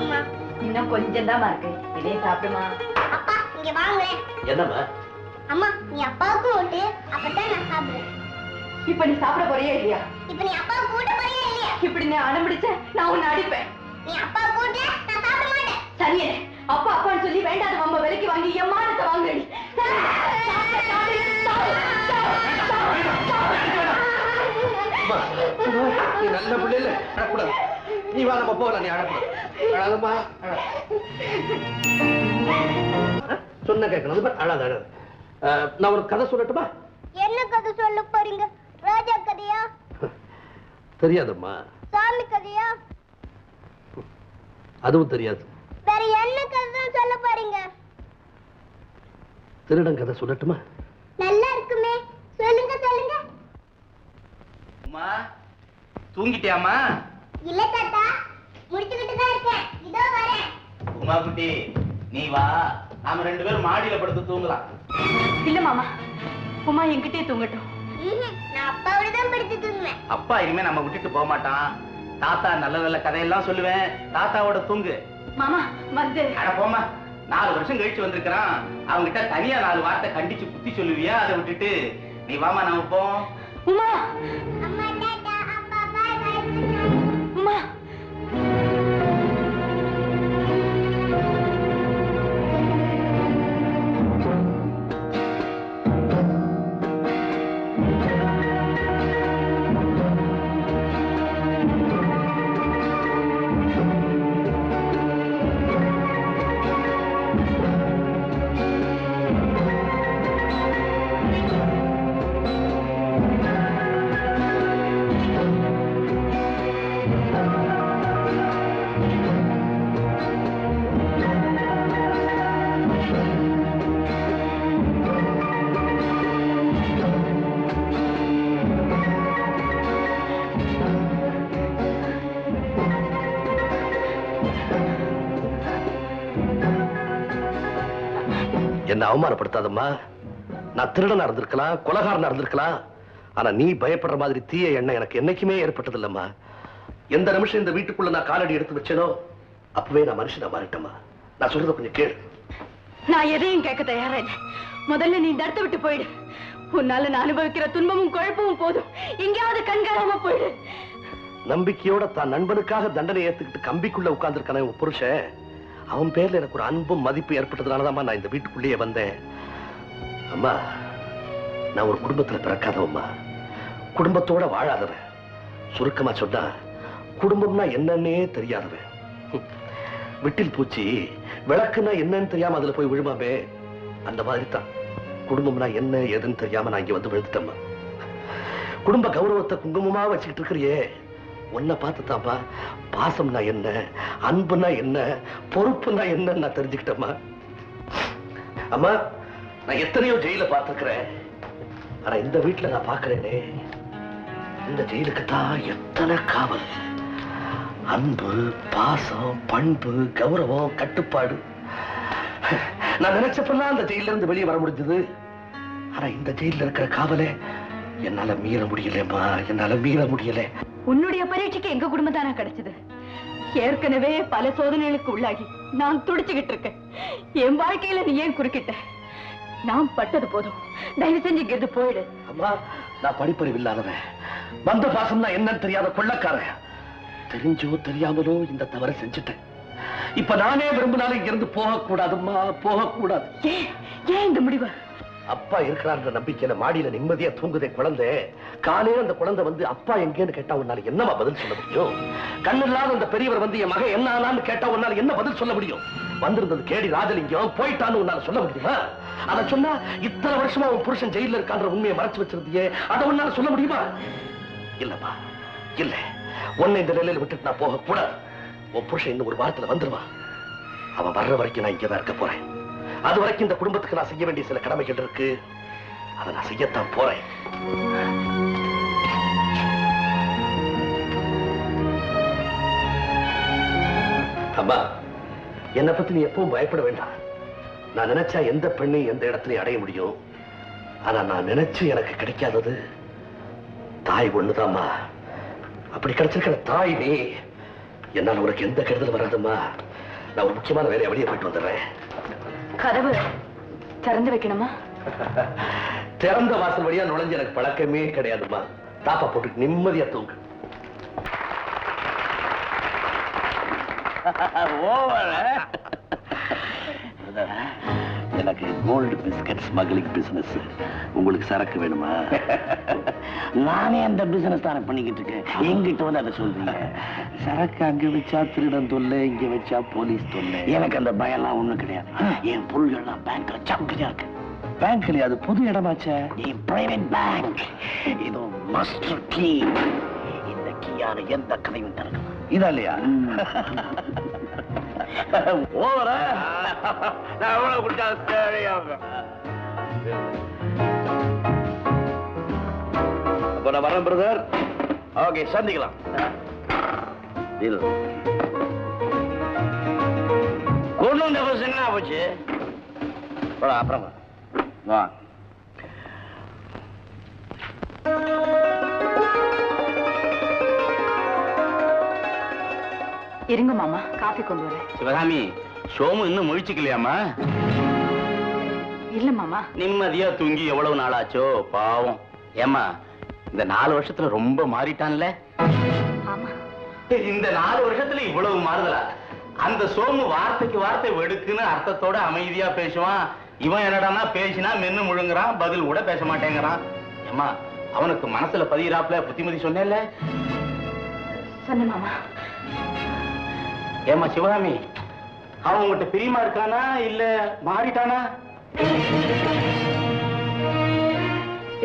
போதுமா? இன்னும் கொஞ்சம் தான் இருக்கு. இதே சாப்பிடுமா? அப்பா இங்க வாங்க. என்னம்மா? அம்மா நீ அப்பாவுக்கு ஓட்டு, அப்பதான் நான் சாப்பிடுவேன். இப்ப நீ சாப்பிட போறியா இல்லையா? இப்ப நீ அப்பாவுக்கு ஓட்ட போறியா இல்லையா? இப்படி நீ அடம்பிடிச்ச நான் உன்னை அடிப்பேன். நீ அப்பாவுக்கு ஓட்டு, நான் சாப்பிட மாட்டேன். சரியே, அப்பா அப்பான்னு சொல்லி வேண்டாத நம்ம விலைக்கு வாங்கி என் மானத்தை வாங்கடி. நீ நல்ல பிள்ளைல அழக்கூடாது. நீ வா நம்ம போகலாம். நீ அழக்கூடாது. அழாதம்மா. சொன்ன கேட்கணும். அழாத அழாது. நான் ஒரு கதை சொல்லட்டுமா? என்ன கதை சொல்ல போறீங்க? ராஜா கதையா? தெரியாதம்மா. சாமி கதையா? அதுவும் தெரியாது. வேற என்ன கதை சொல்ல போறீங்க? திருடன் கதை சொல்லட்டுமா? நல்லா இருக்குமே, சொல்லுங்க சொல்லுங்க. அம்மா தூங்கிட்டியாமா? இல்ல தாத்தா, முடிச்சுக்கிட்டு தான் இருக்கேன். இதோ வரேன். உமா குட்டி நீ வா, நாம 2 பேரும் மாடியில படுத்து தூங்கலாம். இல்ல மாமா, உமா என்கிட்டே தூங்கட்டும். நான் அப்பாவோட தான் படுத்து தூங்குவேன். அப்பா இனிமே நம்ம விட்டுட்டு போக மாட்டான். தாத்தா நல்ல நல்ல கதையெல்லாம் சொல்லுவேன், தாத்தாவோட தூங்கு. மாமா வந்து அட போமா, 4 வருஷம் கழிச்சு வந்திருக்கிறான். அவங்கிட்ட தனியா 4 வார்த்தை கண்டிச்சு புத்தி சொல்லுவியா? அதை விட்டுட்டு நீ வாமா நாம போம். உமா அம்மா டாடா, அப்பா பாய் பாய். உமா என்ன அவமானப்படுத்தாதம்மா. நான் திருடனா இருந்திருக்கலாம், கொலகாரனா இருந்திருக்கலாம். ஆனா நீ பயப்படுற மாதிரி தீய எண்ணம் எனக்கு என்னைக்குமே ஏற்பட்டது இல்லம்மா. எந்த நிமிஷம் இந்த வீட்டுக்குள்ள நான் காலடி எடுத்து வச்சேனோ அப்பவே நான் மனுஷனா மாறிட்டேம்மா. நான் சொல்றத கொஞ்சம் கேளு. நான் எதையும் கேட்க தயாரா இல்லை. முதல்ல நீ இந்த இடத்தை விட்டு போயிடு. உன்னால நான் அனுபவிக்கிற துன்பமும் குழப்பமும் போதும். எங்கேயாவது கண்காணாம போயிடு. நம்பிக்கையோட தான் நண்பனுக்காக தண்டனை ஏத்துக்கிட்டு கம்பிக்குள்ள உட்கார்ந்துருக்கானே உன் புருஷன், அவன் பேர்ல எனக்கு ஒரு அன்பும் மதிப்பு ஏற்பட்டதுனாலதான் நான் இந்த வீட்டுக்குள்ளேயே வந்தேன். அம்மா, நான் ஒரு குடும்பத்துல பிறக்காதவம்மா, குடும்பத்தோட வாழாதவன். சுருக்கமா சொன்னா குடும்பம்னா என்னன்னே தெரியாதவன். விட்டில் பூச்சி விளக்குன்னா என்னன்னு தெரியாம அதுல போய் விழுமாமே, அந்த மாதிரி தான் குடும்பம்னா என்ன ஏதுன்னு தெரியாம நான் இங்க வந்து விழுந்துட்டேம்மா. குடும்ப கௌரவத்தை குங்குமமா வச்சுக்கிட்டு இருக்கிறியே, உன்னை பார்த்துதாப்பா பாசம்னா என்ன, அன்புனா என்ன, பொறுப்புனா என்னன்னு நான் தெரிஞ்சுக்கிட்டேம்மா. அம்மா, நான் எத்தனையோ ஜெயில பார்த்திருக்கிறேன். ஆனா இந்த வீட்டுல நான் பார்க்கிறேனே, இந்த ஜெயிலுக்கு தான் எத்தனை காவல், அன்பு, பாசம், பண்பு, கௌரவம், கட்டுப்பாடு. நான் நினைச்சப்பெல்லாம் அந்த ஜெயில இருந்து வெளியே வர முடிஞ்சது. ஆனா இந்த ஜெயில இருக்கிற காவலை என்னால மீற முடியலம்மா, என்னால மீற முடியல. உன்னுடைய பரீட்சைக்கு எங்க குடும்பம் தானே கிடைச்சது. ஏற்கனவே பல சோதனைகளுக்கு உள்ளாகி நான் துடிச்சுக்கிட்டு இருக்கேன். என் வாழ்க்கையில நீ ஏன் குறுக்கிட்ட? நான் பட்டது போதும், தயவு செஞ்சு இங்கிருந்து போயிடு. அம்மா, நான் படிப்பறிவு இல்லாதவன், வந்த பாசம்னா என்னன்னு தெரியாத கொள்ளக்காரன். தெரிஞ்சோ தெரியாமலோ இந்த தவறை செஞ்சுட்டேன். இப்ப நானே விரும்பினாலும் இங்க இருந்து போகக்கூடாதும்மா, போகக்கூடாது. ஏன் இந்த முடிவு? அப்பா இருக்கிறான்ற நம்பிக்கையில மாடியில நிம்மதியா தூங்குதே குழந்தை. காலையில அந்த குழந்தை வந்து அப்பா எங்கேன்னு கேட்டா உன்னால என்னமா பதில் சொல்ல முடியும்? கண்ணு இல்லாத அந்த பெரியவர் வந்து என் மகன் என்ன ஆனான்னு கேட்டா உன்னால என்ன பதில் சொல்ல முடியும்? வந்திருந்தது கேடி ராஜலிங்கம், போயிட்டான்னு உன்னால சொல்ல முடியுமா? அதை சொன்னா இத்தனை வருஷமா உன் புருஷன் ஜெயில இருக்கான்ற உண்மையை மறைச்சு வச்சிருந்தியே, அதை உன்னால சொல்ல முடியுமா? இல்லம்மா, இல்ல. உன்னை இந்த நிலையில விட்டுட்டு நான் போக கூடாது. உன் புருஷன் இன்னும் ஒரு வாரத்துல வந்துருவான். அவன் வர்ற வரைக்கும் நான் இங்கதான் இருக்க போறேன். அது வரைக்கும் இந்த குடும்பத்துக்கு நான் செய்ய வேண்டிய சில கடமைகள் இருக்கு, அதை நான் செய்யத்தான் போறேன். அம்மா, என்னை பத்தி நீ எப்பவும் பயப்பட வேண்டாம். நான் நினைச்சா எந்த பெண்ணையும் எந்த இடத்துலயும் அடைய முடியும். ஆனா நான் நினைச்சு எனக்கு கிடைக்காதது தாய் ஒண்ணுதாம்மா. அப்படி கிடைச்சிருக்கிற தாய் நீ. என்னால உனக்கு எந்த கெடுதல் வராதம்மா. நான் ஒரு முக்கியமான வேலையை வெளியே போயிட்டு வந்துடுறேன். கதவு திறந்து வைக்கணுமா? திறந்த வாசல் வழியா நுழைஞ்சு எனக்கு பழக்கமே கிடையாதுமா. தாப்பா போட்டு நிம்மதியா தூங்கு. எனக்கு கோல்டு பிஸ்கட் ஸ்மக்லிங் பிசினஸ். உங்களுக்கு சரக்கு வேணுமா? நானே அந்த பிசினஸ் தானே பண்ணிக்கிட்டு இருக்கேன். எங்கிட்ட வந்து அதை சொல்றீங்க? சரக்கு அங்க வச்சா திருடன் தொல்லை, இங்க வச்சா போலீஸ் தொல்லை. எனக்கு அந்த பயம்லாம் ஒண்ணும் கிடையாது. என் பொருள்கள்லாம் பேங்க்ல சம்பியா இருக்கு. பேங்க்ல அது புது இடமாச்சே. என் பிரைவேட் பேங்க். இது மாஸ்டர் கீ. இந்த கீயால எந்த கதையும் திறக்கலாம். இதா இல்லையா? ஓவரா நான் எவ்வளவு குடிச்சாலும் சரியாக. அப்ப நான் வரேன் பிரதர். ஓகே, சந்திக்கலாம். கொண்டு வந்த பசங்க போச்சு. அப்புறமா வா. இருங்க மாமா, காஃபி கொண்டு வரேன். சிவகாமி, சோமு இன்னும் முழிச்சுக்கலையாமா? இல்ல மாமா. நிம்மதியா தூங்கி எவ்வளவு நாளாச்சோ பாவம். ஏமா, இந்த 4 வருஷத்துல ரொம்ப மாறிட்டான்ல? ஆமா. இந்த 4 வருஷத்துல இவ்வளவு மாறுதலா? அந்த சோமு வார்த்தைக்கு வார்த்தை வெடுக்குன்னு அர்த்தத்தோட அமைதியா பேசுவான். இவன் என்னடானா பேசினா மென்னு முழுங்குறான், பதில் கூட பேச மாட்டேங்கிறான். ஏமா, அவனுக்கு மனசுல பதிகிறாப்ல புத்திமதி சொன்னேல்ல? சொன்ன மாமா. ஏமா சிவகாமி, அவன் உங்ககிட்ட பிரியமா இருக்கானா இல்ல மாறிட்டானா?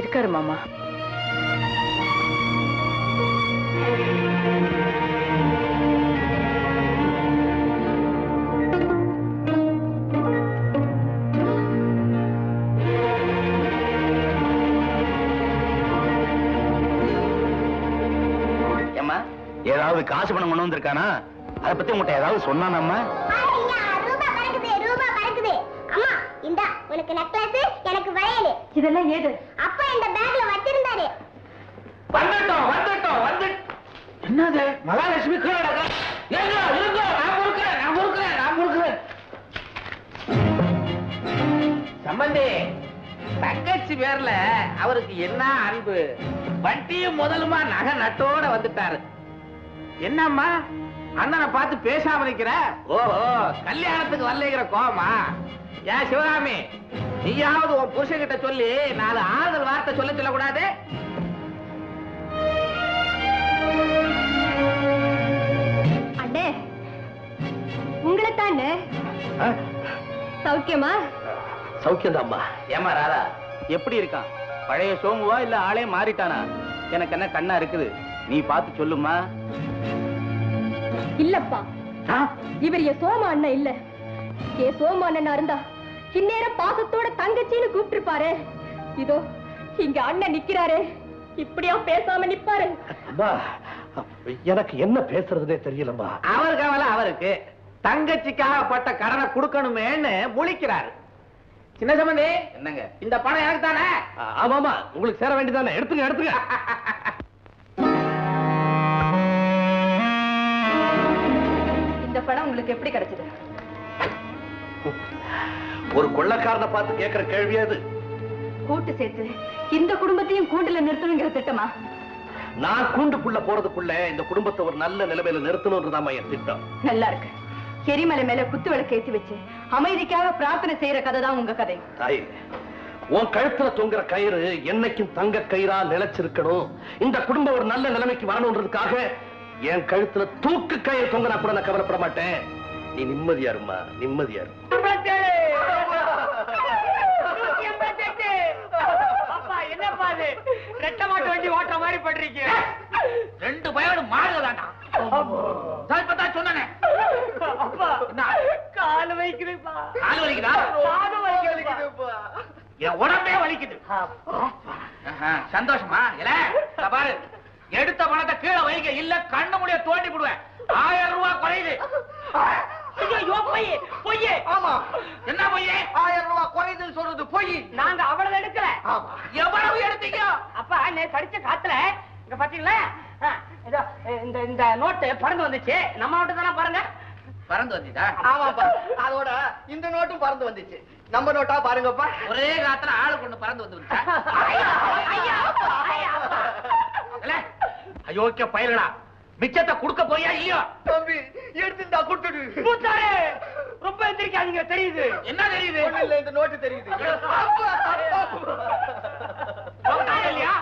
இருக்காரு மாமா. ஏமா, ஏதாவது காசு பணம் கொண்டு வந்திருக்கானா? அதை பத்தி உங்ககிட்ட ஏதாவது சொன்னானம்மா? இந்த உனக்கு நெக்லஸ், எனக்கு வளையல். இதெல்லாம் ஏது? அப்பா இந்த பேக்ல வச்சிருந்தாரு. வந்துட்டோம். என்னது மகாலட்சுமி கீழே நான் பொறுக்கிறேன். சம்பந்தி, தங்கச்சி பேர்ல அவருக்கு என்ன அன்பு. வட்டியும் முதலுமா நகை நட்டோட வந்துட்டாரு. என்னம்மா அண்ணனை பார்த்து பேசாம நிக்கிற? ஓஹோ, கல்யாணத்துக்கு வரலைங்கிற கோவமா? ஏன் சிவகாமி, நீயாவது உன் புருஷன் கிட்ட சொல்லி 4 ஆறுதல் வார்த்தை சொல்லக்கூடாது? அண்ணே, உங்களை தானே. சௌக்கியமா? சௌக்கியம் அம்மா. ஏமா ராதா, எப்படி இருக்கான்? பழைய சோமுவா இல்ல ஆளே மாறிட்டானா? எனக்கு என்ன கண்ணா இருக்குது, நீ பார்த்து சொல்லுமா. இல்லப்பா, இவர் என் சோம அண்ணன் இல்ல. என் சோம அண்ணனா இருந்தா இந்நேரம் பாசத்தோட தங்கச்சின்னு கூப்பிட்டுருப்பாரு. இதோ இங்க அண்ணன் நிக்கிறாரு, இப்படியா பேசாம நிப்பாரு? அம்மா, எனக்கு என்ன பேசுறதுனே தெரியலம்மா. அவர் கவலை அவருக்கு. தங்கச்சிக்காக பட்ட கடனை கொடுக்கணுமேன்னு முழிக்கிறாரு. சின்ன சம்பந்தி, என்னங்க இந்த பணம் எனக்கு தானே? ஆமாமா, உங்களுக்கு சேர வேண்டியதானே. எடுத்துங்க. இந்த பணம் உங்களுக்கு எப்படி கிடைச்சது? ஒரு கொள்ளக்காரனை பார்த்து கேட்கிற கேள்வியா இது? கூட்டு சேர்த்து இந்த குடும்பத்தையும் கூண்டுல நிறுத்தணுங்கிற திட்டமா? நான் கூண்டுக்குள்ள போறதுக்குள்ள இந்த குடும்பத்தை ஒரு நல்ல நிலைமையில நிறுத்தணும்ன்றதாமா என் திட்டம். நல்லா இருக்கு. எரிமலை மேல குத்து விளக்கு ஏத்தி வச்சு அமைதிக்காக பிரார்த்தனை செய்யற கதை தான் உங்க கதை. தாய், உன் கழுத்துல தொங்குற கயிறு என்னைக்கும் தங்க கயிறா நிலைச்சிருக்கணும். இந்த குடும்பம் ஒரு நல்ல நிலைமைக்கு வரணும்ன்றதுக்காக என் கழுத்துல தூக்கு கயிறு தொங்கினா கூட நான் கவலைப்பட மாட்டேன். நீ நிம்மதியா இருமா, நிம்மதியா இரு. என்னப்பா இது, ரெட்ட மாட்டு வண்டி ஓட்டுற மாதிரி பண்றீங்க? 2 பயோடும் மாறுதாண்டா. இப்பதான் சொன்னே. கால் வலிக்குதுப்பா. கால் வலிக்குதா? கால் வலிக்குதுப்பா. என் உடம்பே வலிக்குது. சந்தோஷமா? இல்ல பாரு, எடுத்த பணத்தை கீழே வைக்க, இல்ல கண்ணு முடிய தோண்டி போடுவேன். 1000 ரூபாய் குறையுது. ஆமா, என்ன பொய்யே? 1000 ரூபாய் குறையுதுன்னு சொல்றது பொய். நாங்க அவ்வளவு எடுக்கல. எவ்வளவு எடுத்தீங்க? அப்பா, கடிச்ச காத்துல இங்க பாத்தீங்களா, இந்த நோட்டு பறந்து வந்துச்சு. நம்ம நோட்டு தானே பாருங்க. பறந்து வந்துச்சா? ஆமாப்பா. அதோட இந்த நோட்டும் பறந்து வந்துச்சு. நம்ம நோட்டா பாருங்கப்பா. ஒரே காத்துல ஆளு கொண்டு பறந்து வந்து அயோக்கிய பயல்களா, மிச்சத்தை குடுக்க போறியா இல்லையோ? தம்பி எடுத்துட்டா கொடுத்துடு. மூத்தாரே, ரொம்ப எந்திரிக்காதீங்க. தெரியுது. என்ன தெரியுது? இல்ல, இந்த நோட்டு தெரியுது. இல்லையா?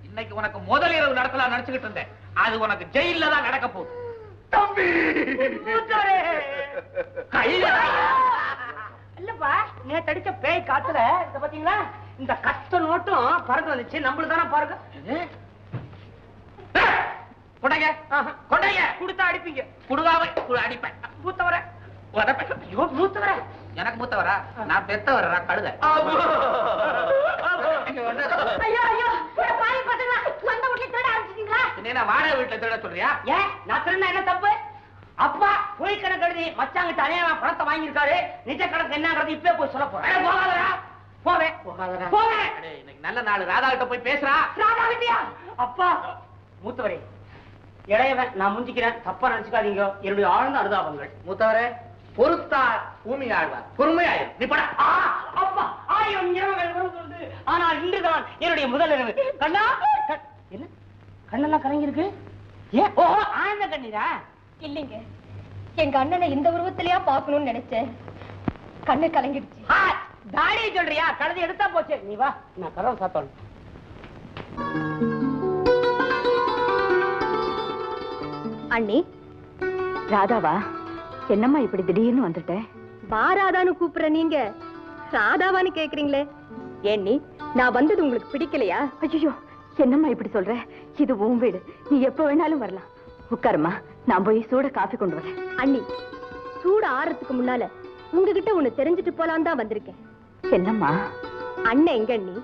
இன்னைக்கு உனக்கு முதல் இரவு நடத்தலாம் நினைச்சுக்கிட்டு இருந்தேன். அது உனக்கு ஜெயில தான் நடக்க போகுது. தம்பி இல்லப்பா, நேத்து அடிச்ச பேய் காத்துல இந்த பாத்தீங்களா, இந்த கஷ்ட நோட்டும் பறந்து வந்துச்சு. நம்மளுக்கு தானே பாருங்க. கொண்டாங்க கொண்டாங்க. கொடுத்தா அடிப்பீங்க. குடுகாவை அடிப்பேன். மூத்தவர ஐயோ, மூத்தவர எனக்கு மூத்தவரா? நான் பெத்தவரா? கழுத. வாடகை வீட்டுல திருட சொல்றியா? ஏன் நான் திருட என்ன தப்பு? அப்பா போய் கணக்கு எழுதி மச்சாங்கிட்ட அநியாயமா பணத்தை வாங்கியிருக்காரு. நிஜ கணக்கு என்னங்கிறது இப்பவே போய் சொல்ல போறேன். போகாதரா? போவேன். போவேன். இன்னைக்கு நல்ல நாள். ராதா கிட்ட போய் பேசுறா. ராதா கிட்டயா? அப்பா மூத்தவரே, இளையவன் நான் முந்திக்கிறேன். தப்பா நினைச்சுக்காதீங்க. என்னுடைய ஆழ்ந்த அனுதாபங்கள். மூத்தவரே, பொறுத்தார் பூமி ஆழ்வார். பொறுமையாயிரு. நீ பட. அப்பா 1000 இரவுகள் வருவது. ஆனால் இன்றுதான் என்னுடைய முதல் இரவு. கண்ணா, என்ன கண்ணெல்லாம் கலங்கி இருக்கு? ஏன்? ஓ, ஆழ்ந்த கண்ணீரா? இல்லைங்க, எங்க அண்ணனை இந்த உருவத்திலேயா பாக்கணும்னு நினைச்சேன். கண்ணு கலங்கிடுச்சு. தாடியை சொல்றியா? கழுதை எடுத்தா போச்சு. நீ வா, நான் கதவை சாத்தணும். அண்ணி. ராதாவா? என்னம்மா இப்படி திடீர்னு வந்துட்டேன்? வா ராதான்னு கூப்பிடுற நீங்க ராதாவான்னு கேக்குறீங்களே. ஏன்னி, நான் வந்தது உங்களுக்கு பிடிக்கலையா? ஐயோ, என்னம்மா இப்படி சொல்ற? இது உன் வீடு, நீ எப்ப வேணாலும் வரலாம். உட்காருமா, நான் போய் சூட காஃபி கொண்டு வரேன். அண்ணி, சூட ஆறதுக்கு முன்னால உங்ககிட்ட ஒண்ணு தெரிஞ்சுட்டு போலான்னு தான் வந்திருக்கேன். என்னம்மா? அண்ணன் எங்க அண்ணி?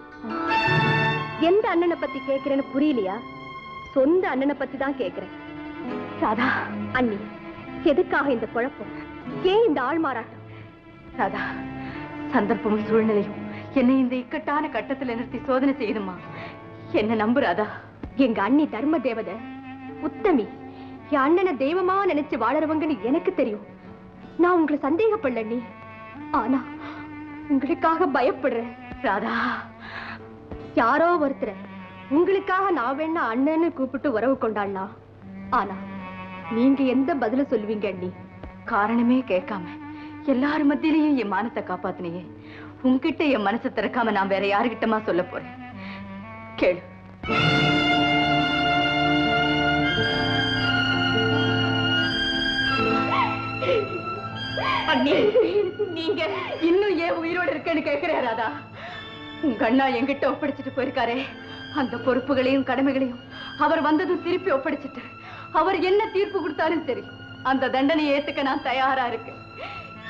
எந்த அண்ணனை பத்தி கேக்குறேன்னு புரியலையா? சொந்த அண்ணனை பத்தி தான் கேக்குறேன். ராதா. அண்ணி, எதுக்காக இந்த குழப்பம்? ஏன் இந்த ஆள் மாறாட்டம்? ராதா, சந்தர்ப்பமும் சூழ்நிலையும் என்னை இந்த இக்கட்டான கட்டத்துல நிறுத்தி சோதனை செய்யுதுமா. என்ன நம்பு ராதா. எங்க அண்ணி தர்ம தேவதை, உத்தமி. என் அண்ணனை தெய்வமா நினைச்சு வாழறவங்கன்னு எனக்கு தெரியும். நான் உங்களை சந்தேகப்படல அண்ணி, ஆனா உங்களுக்காக பயப்படுறேன். ராதா, யாரோ ஒருத்தர உங்களுக்காக நான் வேணா அண்ணன்னு கூப்பிட்டு உறவு கொண்டாடலாம். ஆனா நீங்க எந்த பதில சொல்லுவீங்க அண்ணி? காரணமே கேட்காம எல்லாரும் மத்தியிலையும் என் மானத்தை காப்பாத்தினீங்க. உங்ககிட்ட என் மனசை திறக்காம நான் வேற யாருகிட்டமா சொல்ல போறேன்? கேளு. அண்ணி, நீங்க இன்னும் ஏன் உயிரோடு இருக்கேன்னு கேட்கிறேன் ராதா. உங்க அண்ணா என்கிட்ட ஒப்படைச்சிட்டு போயிருக்காரே, அந்த பொறுப்புகளையும் கடமைகளையும் அவர் வந்ததும் திருப்பி ஒப்படைச்சிட்டு அவர் என்ன தீர்ப்பு கொடுத்தாலும் சரி, அந்த தண்டனையை ஏத்துக்க நான் தயாரா இருக்கேன்.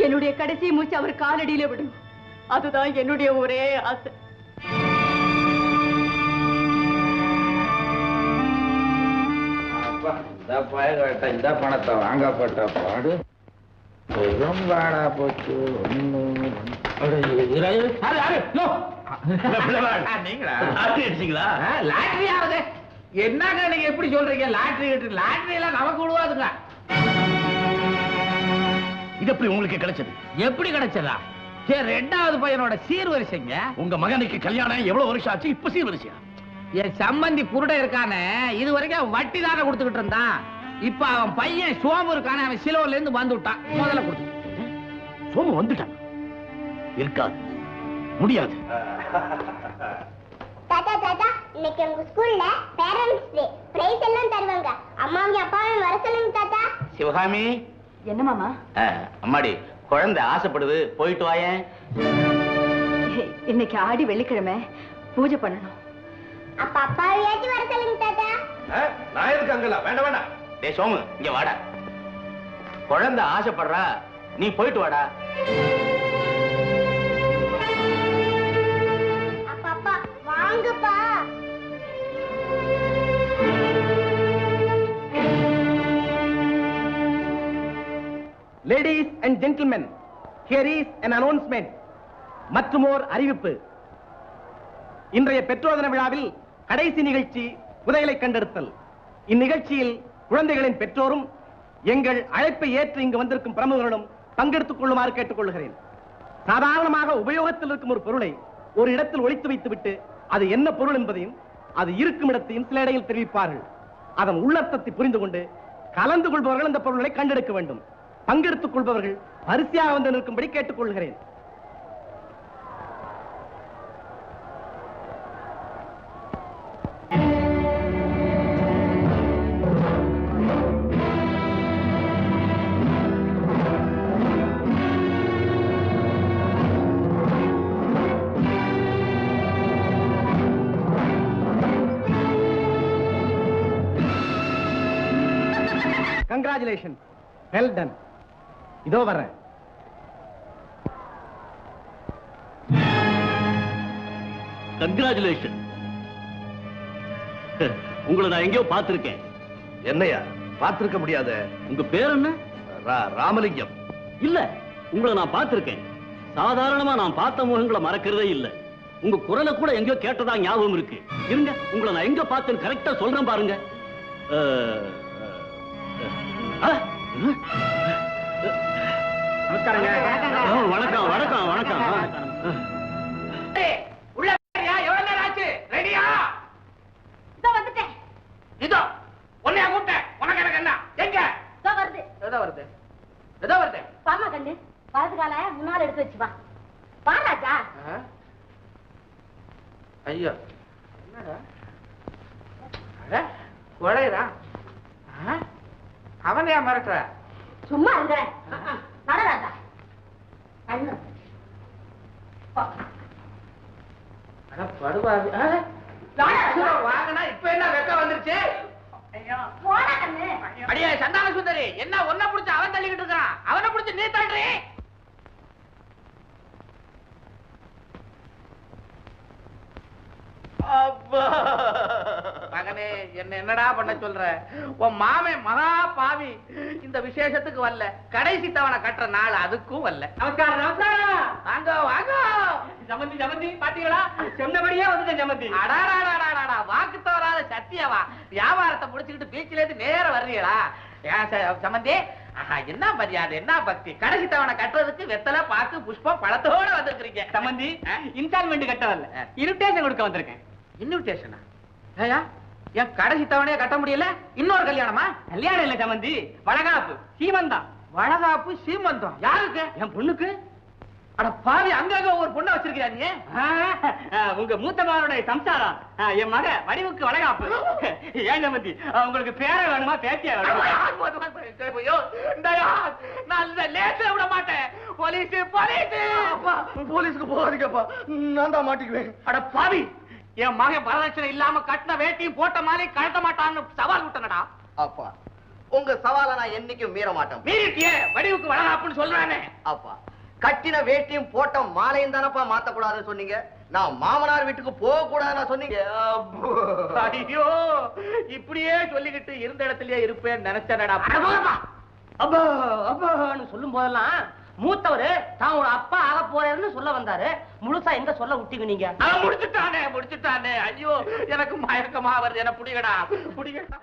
என்னுடைய கடைசி மூச்சு அவர் காலடியில விடும். அதுதான் என்னுடைய ஒரே ஆசை. இந்த பணத்தை வாங்கப்பட்ட பாடு பாடா போச்சு. என்னங்க நீங்க எப்படி சொல்றீங்க? லாட்டரி எல்லாம் நமக்கு விடுவாதுங்க. இது எப்படி உங்களுக்கு கிடைச்சது? எப்படி கிடைச்சதா? ரெண்டாவது பையனோட சீர்வரிசைங்க. உங்க மகனுக்கு கல்யாணம் எவ்வளவு வருஷம் ஆச்சு? இப்ப சீர்வரிசையா? என் சம்பந்தி குருட இருக்கானே, இது வரைக்கும் அவன் வட்டி தானே கொடுத்துக்கிட்டு இருந்தான். இப்ப அவன் பையன் சோமு இருக்கானே, அவன் சிலோர்ல இருந்து வந்து விட்டான். முதல்ல கொடுத்து. சோமு வந்துட்டான்? இருக்காது, முடியாது. தாத்தா தாத்தா, இன்னைக்கு உங்க ஸ்கூல்ல பேரண்ட்ஸ் டே, பிரைஸ் எல்லாம் தருவாங்க. அம்மாங்க அப்பாவும் வர சொல்லுங்க தாத்தா. சிவகாமி. என்ன மாமா? அம்மாடி, குழந்தை ஆசைப்படுது, போயிட்டு வாயேன். இன்னைக்கு ஆடி வெள்ளிக்கிழமை, பூஜை பண்ணணும். அப்ப அப்பாவையாச்சும் வர சொல்லுங்க தாத்தா. நான் எதுக்கு அங்கலாம்? வேண்டாம் வேண்டாம். டேய் சோமு, இங்க வாடா. குழந்தை ஆசைப்படுறா, நீ போயிட்டு வாடா. அப்பா வாங்கப்பா. Ladies and gentlemen, here is an announcement. மற்றுமோர் அறிவிப்பு. இன்றைய பெற்றோர் தின விழாவில் கடைசி நிகழ்ச்சி புதையலை கண்டெடுத்தல். இந்நிகழ்ச்சியில் குழந்தைகளின் பெற்றோரும் எங்கள் அழைப்பை ஏற்று இங்கு வந்திருக்கும் பிரமுகர்களும் பங்கெடுத்துக் கொள்ளுமாறு கேட்டுக்கொள்கிறேன். சாதாரணமாக உபயோகத்தில் இருக்கும் ஒரு பொருளை ஒரு இடத்தில் ஒளித்து வைத்துவிட்டு அது என்ன பொருள் என்பதையும் அது இருக்கும் இடத்தையும் சில இடையில் தெரிவிப்பார்கள். அதன் உள்ளர்த்தத்தை புரிந்து கொண்டு கலந்து கொள்பவர்கள் அந்த பொருளை கண்டெடுக்க வேண்டும். பங்கெடுத்துக் கொள்பவர்கள் வரிசையாக வந்து நிற்கும்படி கேட்டுக்கொள்கிறேன். Congratulations. Well done. இதோ வர்றேன். Congratulations. உங்களை நான் எங்கேயோ பார்த்திருக்கேன். என்னையா பார்த்திருக்க முடியாத? உங்க பேர் என்ன? ராமலிங்கம். இல்ல, உங்களை நான் பார்த்திருக்கேன். சாதாரணமா நான் பார்த்த முகங்களை மறக்கிறதே இல்ல. உங்க குரலை கூட எங்கேயோ கேட்டதா ஞாபகம் இருக்கு. இருங்க, உங்களை நான் எங்க பார்த்தேன்னு கரெக்டா சொல்றேன் பாருங்க. வணக்கம் வணக்கம் வணக்கம். உள்ள எவ்வளவு நேரம் ஆச்சு? ரெடியா? இதோ வந்துட்டேன். இதோ உன்னையா கூப்பிட்டேன். உனக்கு எனக்கு என்ன? எங்க? இதோ வருது. ஏதோ வருது, ஏதோ வருது. பாமா கண்ணு, வலது கால முன்னால எடுத்து வச்சு வா. வா ராஜா. ஐயோ, என்னடா? அட, கொலைரா. அவனையா மிரட்டுற? சும்மா இருங்க. நட ராஜா. கண்ணு. அட படுவாவி. வாங்கனா இப்ப என்ன வெக்க வந்துருச்சு? போடா கண்ணு. அடியே சந்தான சுந்தரி, என்ன ஒன்ன புடிச்சு அவன் தள்ளிக்கிட்டு இருக்கான். அவனை புடிச்சு நீ தள்ளுறீ. மகனே, என்ன என்னடா பண்ண சொல்ற? உன் மாமே மகா பாவி இந்த விசேஷத்துக்கு வரல. கடைசி தவணை கட்டுற நாள் அதுக்கும் வரல. நமஸ்காரம் நமஸ்காரம். வாங்க வாங்க. ஜமந்தி ஜமந்தி பாத்தீங்களா? சொன்னபடியே வந்துட்டேன் ஜமந்தி. அடாடாடாடாடா, வாக்கு தவறாத சத்தியவா. வியாபாரத்தை முடிச்சுக்கிட்டு பீச்சில இருந்து நேரம் வர்றீங்களா? சமந்தி, என்ன மரியாதை, என்ன பக்தி. கடைசி தவணை கட்டுறதுக்கு வெத்தலை பாக்கு புஷ்பம் பழத்தோட வந்திருக்கீங்க. சமந்தி, இன்ஸ்டால்மெண்ட் கட்ட வரல, இன்விடேஷன் கொடுக்க வந்திருக்கேன். இன்விடேஷனா? ஏயா, என் கடைசி தவணையை கட்ட முடியல, இன்னொரு கல்யாணமா? கல்யாணம் இல்ல சமந்தி, வளகாப்பு சீமந்தம். வளகாப்பு சீமந்தம் யாருக்கு? என் பொண்ணுக்கு. அட பாவி, அங்கங்க ஒரு பொண்ணை வச்சிருக்கியா நீ? உங்க மூத்தமாரோட சம்சாரம் என் மக வடிவுக்கு வளகாப்பு. ஏன் சமந்தி, உங்களுக்கு பேர வேணுமா பேத்தியா வேணுமா? நான் லேச விட மாட்டேன். Police police. போலீஸ்க்கு போகாதீங்கப்பா, நான் தான் மாட்டிக்குவேன். அட பாவி, என் மகன் வரதட்சணை இல்லாம கட்டின வேட்டியும் போட்ட மாதிரி கழட்ட மாட்டான்னு சவால் விட்டனடா. அப்பா, உங்க சவாலை நான் என்னைக்கும் மீற மாட்டேன். மீறிட்டியே, வடிவுக்கு வளகாப்புன்னு சொல்றானே. அப்பா, கட்டின வேட்டியும் போட்ட மாலையும் தானப்பா மாத்த கூடாதுன்னு சொன்னீங்க. நான் மாமனார் வீட்டுக்கு போக கூடாதுன்னு சொன்னீங்க. ஐயோ, இப்படியே சொல்லிக்கிட்டு இருந்த இடத்துலயே இருப்பேன் நினைச்சனடா. அப்பா அப்பான்னு சொல்லும் போதெல்லாம் மூத்தவரு தான் ஒரு அப்பா ஆக போறேன்னு சொல்ல வந்தாரு. முழுசா எங்க சொல்ல விட்டீங்க நீங்க? முடிச்சுட்டானே முடிச்சுட்டானே. ஐயோ, எனக்கு மயக்கமா வருது. என்ன புடிங்கடா புடிங்கடா.